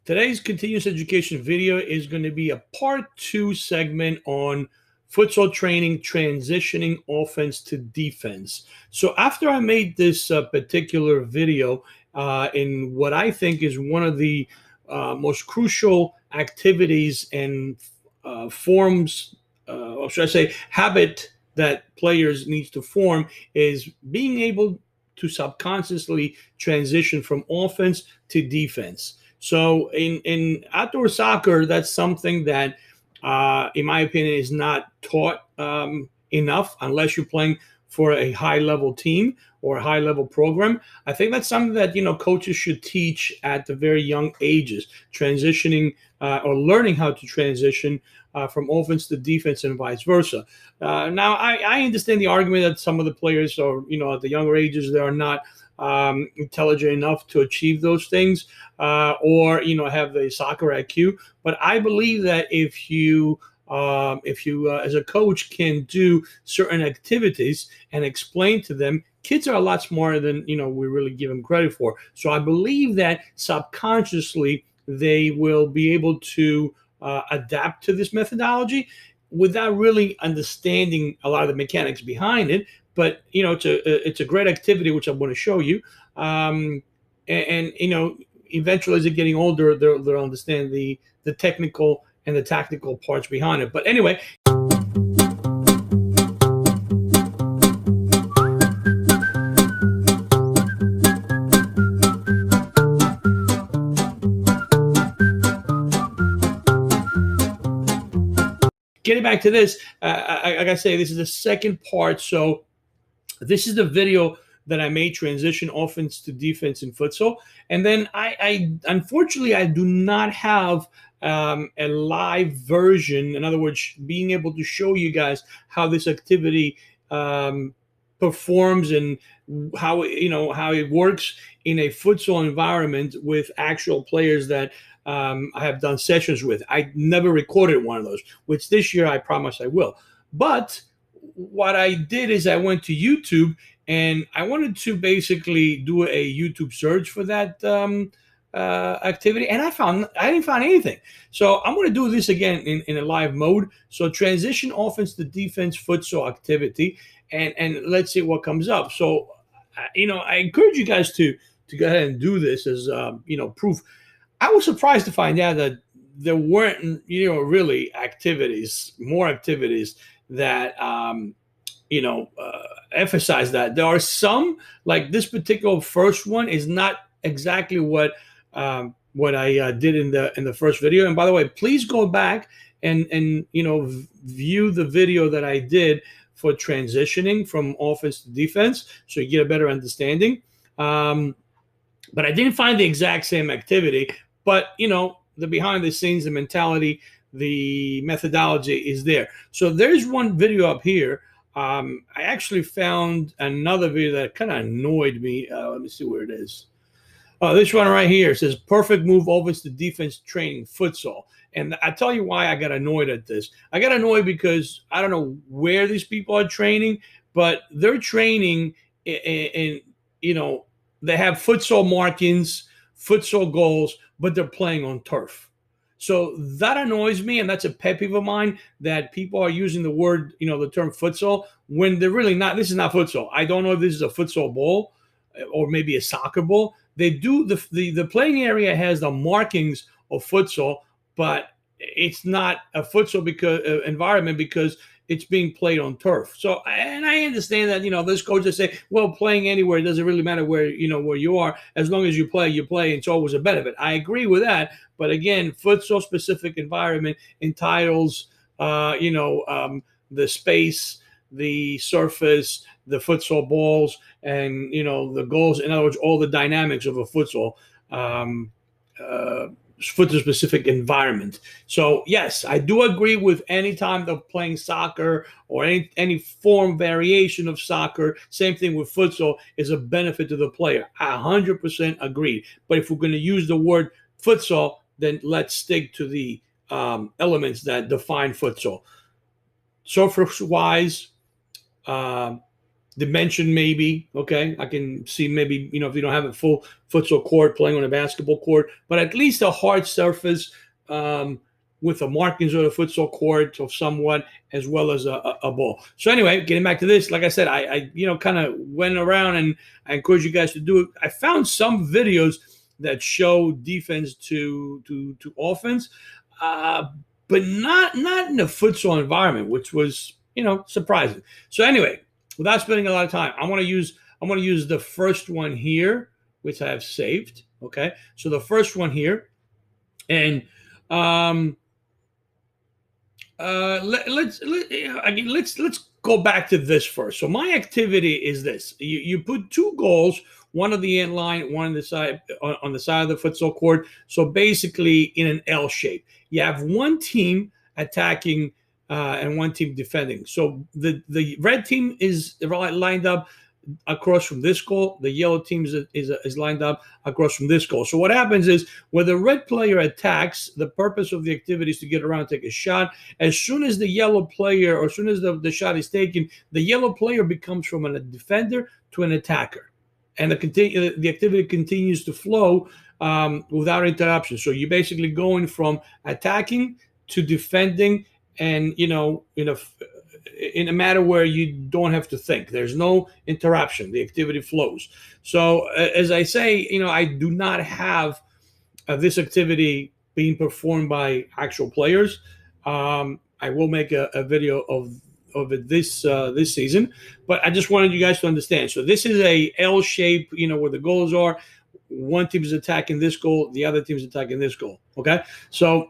Today's continuous education video is going to be a part 2 segment on futsal training, transitioning offense to defense. So after I made this particular video in what I think is one of the most crucial activities and forms, or should I say habit that players need to form, is being able to subconsciously transition from offense to defense. So in outdoor soccer, that's something that, in my opinion, is not taught enough unless you're playing for a high level team or a high level program. I think that's something that coaches should teach at the very young ages, transitioning or learning how to transition from offense to defense and vice versa. Now, I understand the argument that some of the players are, at the younger ages, they are not intelligent enough to achieve those things, or have the soccer IQ. But I believe that if you as a coach can do certain activities and explain to them, kids are a lot smarter than we really give them credit for. So I believe that subconsciously they will be able to adapt to this methodology without really understanding a lot of the mechanics behind it. But it's a great activity, which I want to show you. And eventually, as they're getting older, they'll understand the technical and the tactical parts behind it. But anyway. Getting back to this, I gotta say, this is the second part. So this is the video that I made, transition offense to defense in futsal. And then I unfortunately, I do not have a live version. In other words, being able to show you guys how this activity performs and how it works in a futsal environment with actual players that I have done sessions with. I never recorded one of those, which this year I promise I will. But what I did is I went to YouTube and I wanted to basically do a YouTube search for that activity, and I didn't find anything. So I'm going to do this again in a live mode. So transition offense to defense futsal activity, and let's see what comes up. So I encourage you guys to go ahead and do this as proof. I was surprised to find out that there weren't really more activities that emphasize that. There are some, like this particular first one is not exactly what I did in the first video. And by the way, please go back and view the video that I did for transitioning from offense to defense, so you get a better understanding. But I didn't find the exact same activity. But the behind the scenes, the mentality, the methodology is there. So there's one video up here. I actually found another video that kind of annoyed me. Let me see where it is. Oh, this one right here. It says perfect move offense to defense training futsal. And I tell you why I got annoyed at this. I got annoyed because I don't know where these people are training, but they're training in they have futsal markings, futsal goals, but they're playing on turf. So that annoys me, and that's a pet peeve of mine, that people are using the word, the term futsal, when they're really not. This is not futsal. I don't know if this is a futsal ball or maybe a soccer ball. They do, the playing area has the markings of futsal, but it's not a futsal environment because it's being played on turf. So, and I understand that, those coaches say, well, playing anywhere, it doesn't really matter where you are. As long as you play, and it's always a benefit. I agree with that. But again, futsal specific environment entitles, the space, the surface, the futsal balls, and, the goals. In other words, all the dynamics of a futsal futsal-specific environment. So yes, I do agree with any time they're playing soccer or any form variation of soccer. Same thing with futsal is a benefit to the player. 100% agreed. But if we're going to use the word futsal, then let's stick to the elements that define futsal. Surface-wise, dimension maybe. Okay, I can see maybe, if you don't have a full futsal court playing on a basketball court, but at least a hard surface, with the markings of the futsal court of somewhat, as well as a ball. So anyway, getting back to this, like I said, I kind of went around, and I encourage you guys to do it. I found some videos that show defense to offense, but not in the futsal environment, which was surprising. So anyway, without spending a lot of time, I want to use the first one here, which I have saved. Okay, so the first one here, and let's go back to this first. So my activity is this: you put two goals, one on the end line, one on the side of the futsal court. So basically, in an L shape, you have one team attacking and one team defending. So the red team is lined up across from this goal. The yellow team is lined up across from this goal. So what happens is, when the red player attacks, the purpose of the activity is to get around and take a shot. As soon as the yellow player, or as soon as the shot is taken, the yellow player becomes from a defender to an attacker, and the activity continues to flow without interruption. So you're basically going from attacking to defending, and in a matter where you don't have to think. There's no interruption. The activity flows. So as I say, I do not have this activity being performed by actual players. I will make a video of it this season, but I just wanted you guys to understand. So this is a L shape, where the goals are. One team is attacking this goal, the other team is attacking this goal. Okay, so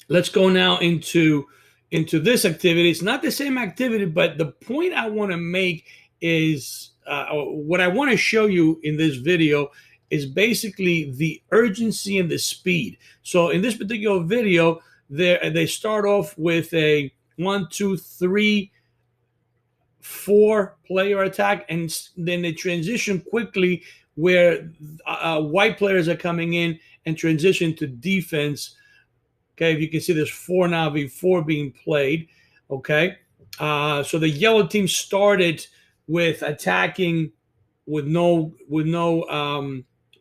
let's go now into this activity. It's not the same activity, but the point I want to make is what I want to show you in this video is basically the urgency and the speed. So in this particular video, they start off with a 1, 2, 3, 4 player attack, and then they transition quickly where white players are coming in and transition to defense. Okay, if you can see, there's 4-4 being played. Okay, so the yellow team started with attacking with no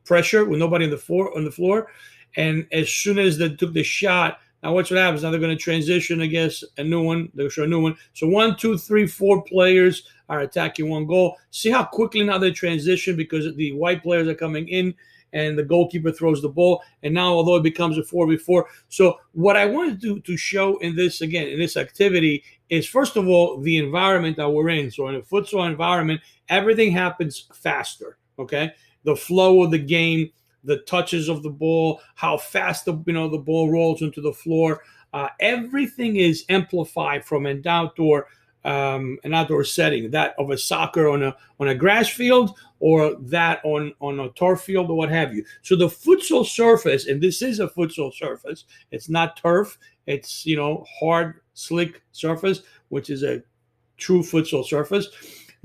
pressure, with nobody on the floor, and as soon as they took the shot, now watch what happens. Now they're going to transition, I guess, a new one. They'll show a new one. So 1, 2, 3, 4 players are attacking one goal. See how quickly now they transition, because the white players are coming in, and the goalkeeper throws the ball. And now, although it becomes a 4v4. So what I wanted to show in this activity is, first of all, the environment that we're in. So in a futsal environment, everything happens faster, okay? The flow of the game, the touches of the ball, how fast the ball rolls into the floor. Everything is amplified from an outdoor setting, that of a soccer on a grass field, or that on a turf field, or what have you. So the futsal surface, and this is a futsal surface, it's not turf, it's hard, slick surface, which is a true futsal surface.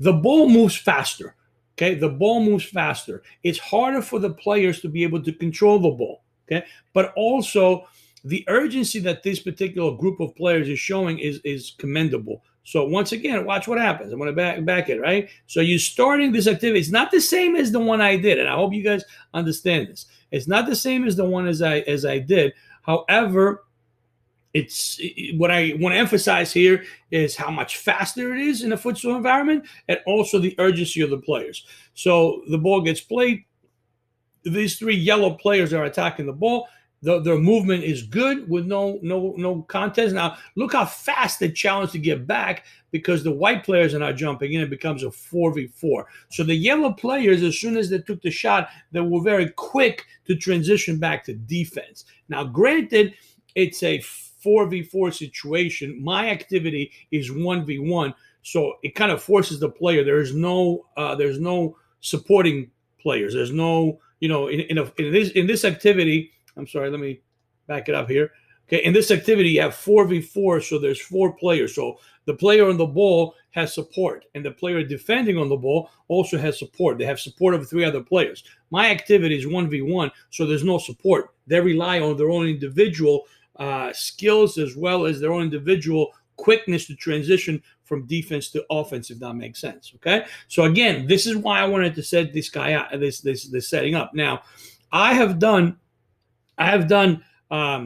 The ball moves faster. Okay, the ball moves faster. It's harder for the players to be able to control the ball. Okay, but also the urgency that this particular group of players is showing is commendable. So once again, watch what happens. I'm going to back it, right? So you're starting this activity. It's not the same as the one I did, and I hope you guys understand this. It's not the same as the one as I did. However, what I want to emphasize here is how much faster it is in a futsal environment, and also the urgency of the players. So the ball gets played. These 3 yellow players are attacking the ball. Their movement is good with no contest. Now, look how fast they challenge to get back, because the white players are not jumping in. It becomes a 4v4. So the yellow players, as soon as they took the shot, they were very quick to transition back to defense. Now, granted, it's a 4v4 situation. My activity is 1v1, so it kind of forces the player. There's no supporting players. There's no in this activity. I'm sorry, let me back it up here. Okay, in this activity, you have 4v4, so there's 4 players. So the player on the ball has support, and the player defending on the ball also has support. They have support of 3 other players. My activity is 1v1, so there's no support. They rely on their own individual skills, as well as their own individual quickness to transition from defense to offense, if that makes sense. Okay, so again, this is why I wanted to set this guy out, this setting up. Now, I have done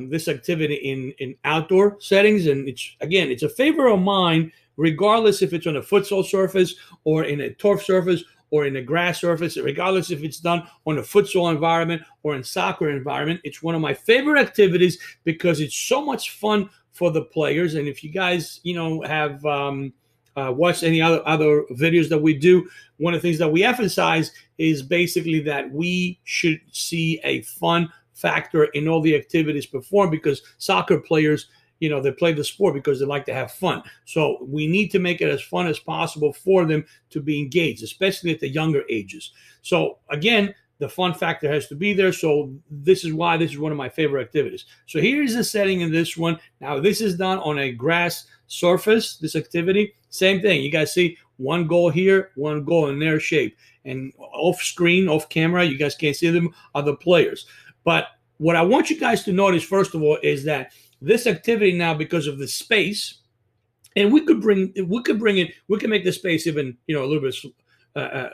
this activity in outdoor settings, and it's a favorite of mine, regardless if it's on a futsal surface or in a turf surface or in a grass surface, regardless if it's done on a futsal environment or in soccer environment. It's one of my favorite activities because it's so much fun for the players. And if you guys, have watched any other videos that we do, one of the things that we emphasize is basically that we should see a fun factor in all the activities performed, because soccer players, they play the sport because they like to have fun. So we need to make it as fun as possible for them to be engaged, especially at the younger ages. So again, the fun factor has to be there. So this is why this is one of my favorite activities. So here's the setting in this one. Now, this is done on a grass surface, this activity. Same thing. You guys see one goal here, one goal in their shape. And off screen, off camera, you guys can't see them, are the players. But what I want you guys to notice, first of all, is that this activity now, because of the space, and we could make the space even, a little bit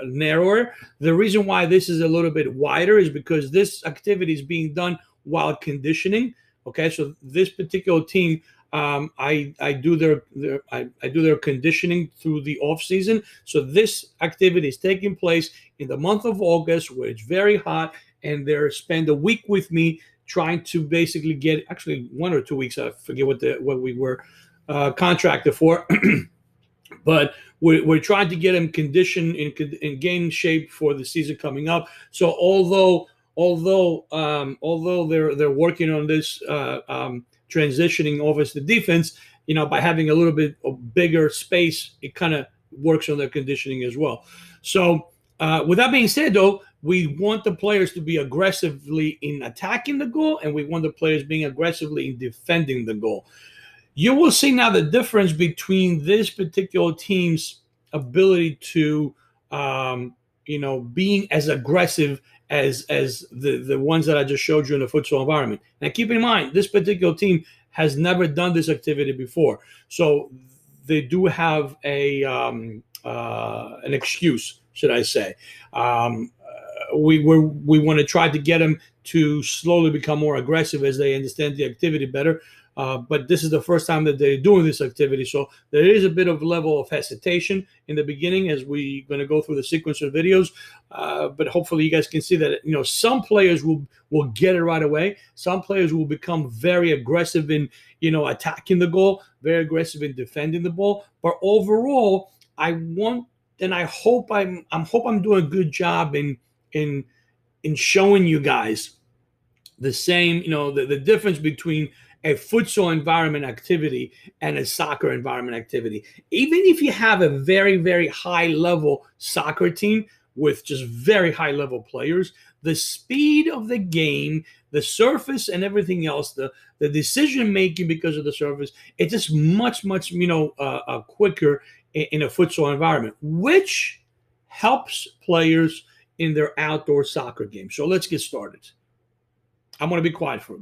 narrower. The reason why this is a little bit wider is because this activity is being done while conditioning. Okay, so this particular team, I do their conditioning through the off season. So this activity is taking place in the month of August, where it's very hot, and they spend a week with me trying to basically get, actually 1 or 2 weeks, I forget what we were contracted for, but we're trying to get them conditioned and gain shape for the season coming up. So although they're working on this transitioning offense to defense, by having a little bit of bigger space, it kind of works on their conditioning as well. So with that being said, though, we want the players to be aggressively in attacking the goal, and we want the players being aggressively in defending the goal. You will see now the difference between this particular team's ability to, being as aggressive as the ones that I just showed you in the futsal environment. Now, keep in mind, this particular team has never done this activity before, so they do have an excuse, should I say. We want to try to get them to slowly become more aggressive as they understand the activity better. But this is the first time that they're doing this activity. So there is a bit of level of hesitation in the beginning as we're going to go through the sequence of videos. But hopefully you guys can see that, some players will get it right away. Some players will become very aggressive in, attacking the goal, very aggressive in defending the ball. But overall, I hope I'm doing a good job in showing you guys the same, the difference between a futsal environment activity and a soccer environment activity. Even if you have a very, very high level soccer team with just very high level players, the speed of the game, the surface and everything else, the decision making because of the surface, it's just much, much, quicker in a futsal environment, which helps players in their outdoor soccer game. So let's get started. I'm going to be quiet for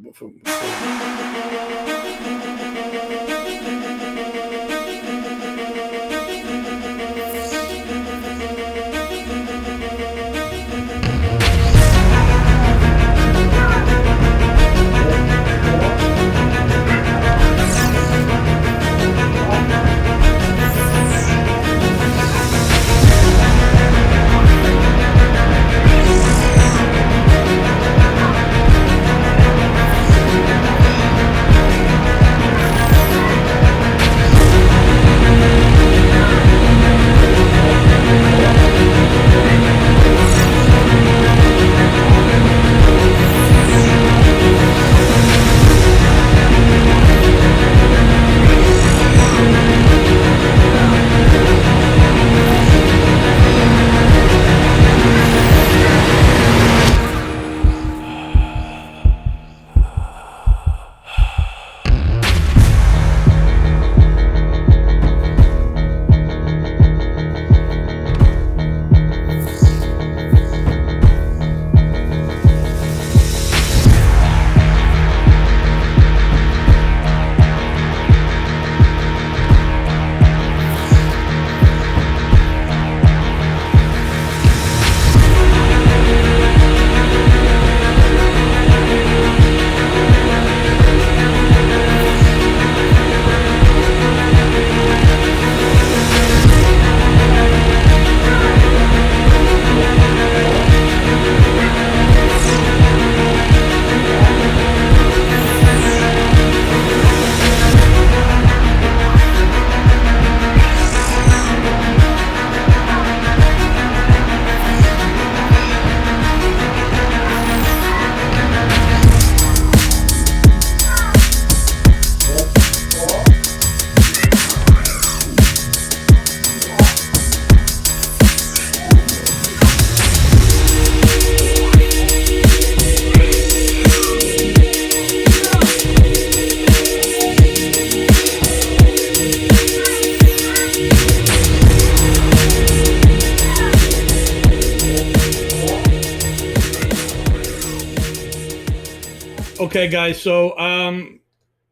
Okay, guys. So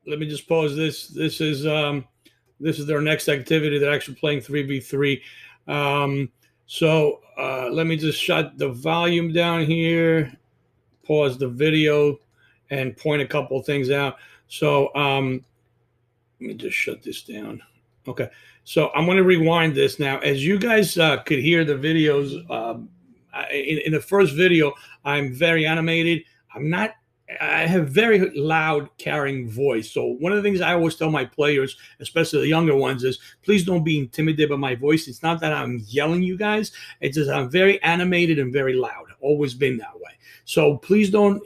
let me just pause this. This is their next activity. They're actually playing 3v3. Let me just shut the volume down here, pause the video, and point a couple of things out. So let me just shut this down. Okay, so I'm going to rewind this now. As you guys could hear the videos, in the first video, I'm very animated. I have very loud, carrying voice. So one of the things I always tell my players, especially the younger ones, is please don't be intimidated by my voice. It's not that I'm yelling you guys. It's just I'm very animated and very loud. Always been that way. So please don't,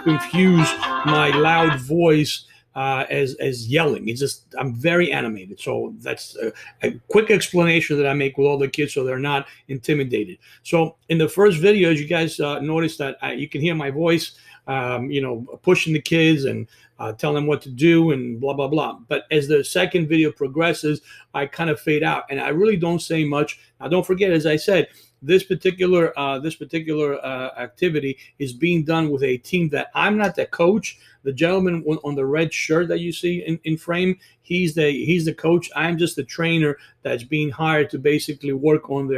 confuse my loud voice as yelling. It's just I'm very animated. So that's a quick explanation that I make with all the kids, so they're not intimidated. So in the first videos, you guys noticed that you can hear my voice, pushing the kids and telling them what to do and blah blah blah. But as the second video progresses, I kind of fade out and I really don't say much. Now, don't forget, as I said, this particular activity is being done with a team that I'm not the coach. The gentleman on the red shirt that you see in frame, he's the coach. I'm just the trainer that's being hired to basically work on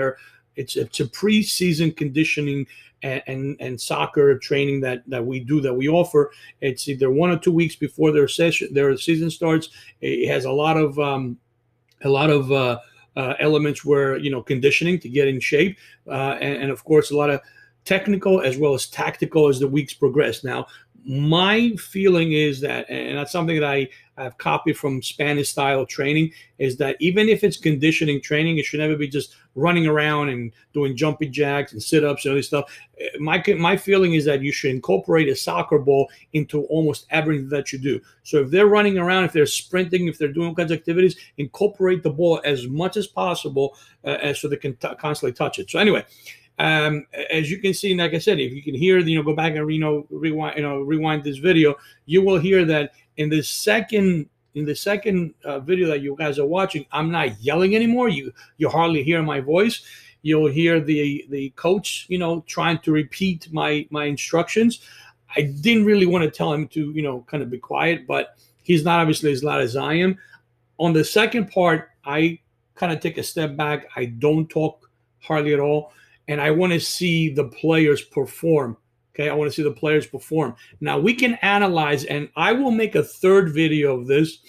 it's a preseason conditioning and soccer training that we offer. It's either 1 or 2 weeks before their season starts. It has a lot of elements where conditioning to get in shape, and of course a lot of technical as well as tactical as the weeks progress. Now, my feeling is that, and that's something that I've copied from Spanish style training, is that even if it's conditioning training, it should never be just running around and doing jumping jacks and sit-ups and all this stuff. My feeling is that you should incorporate a soccer ball into almost everything that you do. So if they're running around, if they're sprinting, if they're doing all kinds of activities, incorporate the ball as much as possible, so they can constantly touch it. So anyway, as you can see, like I said, if you can hear, go back and rewind this video, you will hear that in the second video that you guys are watching, I'm not yelling anymore. You hardly hear my voice. You'll hear the coach, trying to repeat my instructions. I didn't really want to tell him to, kind of be quiet, but he's not obviously as loud as I am. On the second part, I kind of take a step back. I don't talk hardly at all. And I want to see the players perform. Okay, I want to see the players perform. Now, we can analyze, and I will make a third video of this,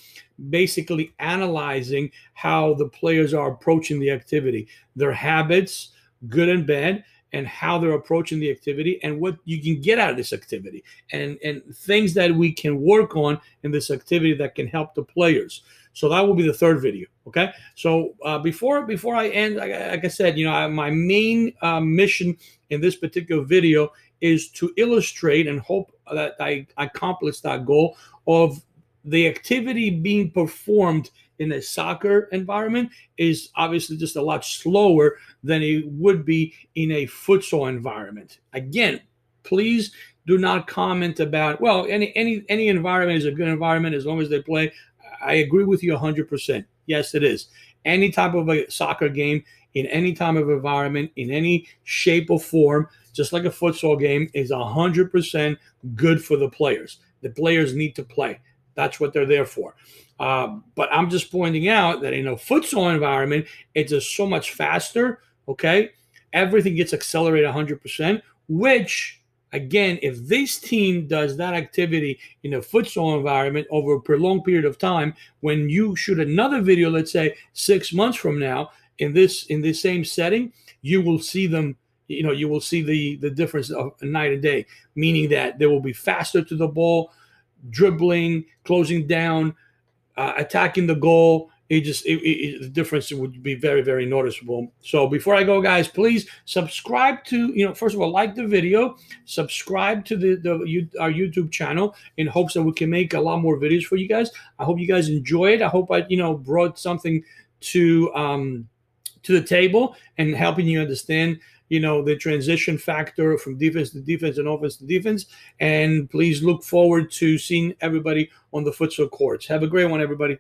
basically analyzing how the players are approaching the activity, their habits, good and bad, and how they're approaching the activity, and what you can get out of this activity, and things that we can work on in this activity that can help the players. So that will be the third video. Okay. So before I end, like I said, my main mission in this particular video is to illustrate and hope that I accomplish that goal of the activity being performed in a soccer environment is obviously just a lot slower than it would be in a futsal environment. Again, please do not comment about, well, any environment is a good environment as long as they play. I agree with you 100%. Yes, it is. Any type of a soccer game in any type of environment, in any shape or form, just like a futsal game, is 100% good for the players. The players need to play. That's what they're there for. But I'm just pointing out that in a futsal environment, it's just so much faster. Okay, everything gets accelerated 100%. Which, again, if this team does that activity in a futsal environment over a prolonged period of time, when you shoot another video, let's say 6 months from now, in this same setting, you will see them. You will see the difference of night and day, meaning that they will be faster to the ball, dribbling, closing down, attacking the goal. The difference would be very, very noticeable. So before I go, guys, please subscribe to, first of all, like the video, subscribe to our YouTube channel in hopes that we can make a lot more videos for you guys. I hope you guys enjoy it. I hope I, brought something to the table and helping you understand, the transition factor from defense to defense and offense to defense. And please look forward to seeing everybody on the futsal courts. Have a great one, everybody.